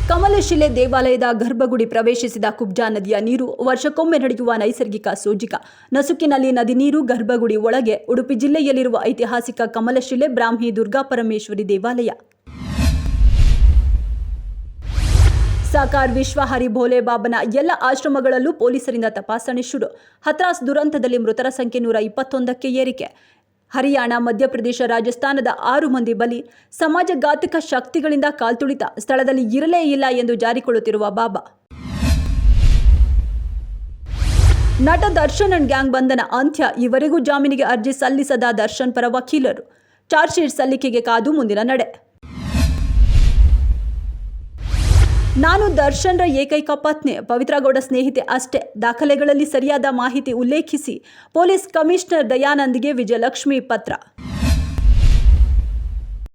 ಕಮಲಶಿಲೆ ದೇವಾಲಯದ ಗರ್ಭಗುಡಿ ಪ್ರವೇಶಿಸಿದ ಕುಬ್ಜಾ ನದಿಯ ನೀರು ವರ್ಷಕ್ಕೊಮ್ಮೆ ನಡೆಯುವ ನೈಸರ್ಗಿಕ ಸೋಜಿಗ. ನಸುಕಿನಲ್ಲಿ ನದಿ ನೀರು ಗರ್ಭಗುಡಿ ಒಳಗೆ. ಉಡುಪಿ ಜಿಲ್ಲೆಯಲ್ಲಿರುವ ಐತಿಹಾಸಿಕ ಕಮಲಶಿಲೆ ಬ್ರಾಹ್ಮಿ ದುರ್ಗಾಪರಮೇಶ್ವರಿ ದೇವಾಲಯ. ಸಾಕಾರ್ ವಿಶ್ವ ಹರಿ ಭೋಲೆ ಬಾಬನ ಎಲ್ಲ ಆಶ್ರಮಗಳಲ್ಲೂ ಪೊಲೀಸರಿಂದ ತಪಾಸಣೆ ಶುರು. ಹತ್ರಾಸ್ ದುರಂತದಲ್ಲಿ ಮೃತರ ಸಂಖ್ಯೆ 121ಕ್ಕೆ ಏರಿಕೆ. ಹರಿಯಾಣ, ಮಧ್ಯಪ್ರದೇಶ, ರಾಜಸ್ಥಾನದ 6 ಮಂದಿ ಬಲಿ. ಸಮಾಜಘಾತಕ ಶಕ್ತಿಗಳಿಂದ ಕಾಲ್ತುಳಿತ. ಸ್ಥಳದಲ್ಲಿ ಇರಲೇ ಇಲ್ಲ ಎಂದು ಜಾರಿಕೊಳ್ಳುತ್ತಿರುವ ಬಾಬಾ. ನಟ ದರ್ಶನ್ ಅಂಡ್ ಗ್ಯಾಂಗ್ ಬಂಧನ ಅಂತ್ಯ. ಈವರೆಗೂ ಜಾಮೀನಿಗೆ ಅರ್ಜಿ ಸಲ್ಲಿಸದ ದರ್ಶನ್ ಪರ ವಕೀಲರು. ಚಾರ್ಜ್ ಶೀಟ್ ಸಲ್ಲಿಕೆಗೆ ಕಾದು ಮುಂದಿನ ನಡೆ. ನಾನು ದರ್ಶನ್ರ ಏಕೈಕ ಪತ್ನಿ, ಪವಿತ್ರ ಗೌಡ ಸ್ನೇಹಿತೆ ಅಷ್ಟೇ. ದಾಖಲೆಗಳಲ್ಲಿ ಸರಿಯಾದ ಮಾಹಿತಿ ಉಲ್ಲೇಖಿಸಿ ಪೊಲೀಸ್ ಕಮಿಷನರ್ ದಯಾನಂದ್ಗೆ ವಿಜಯಲಕ್ಷ್ಮಿ ಪತ್ರ.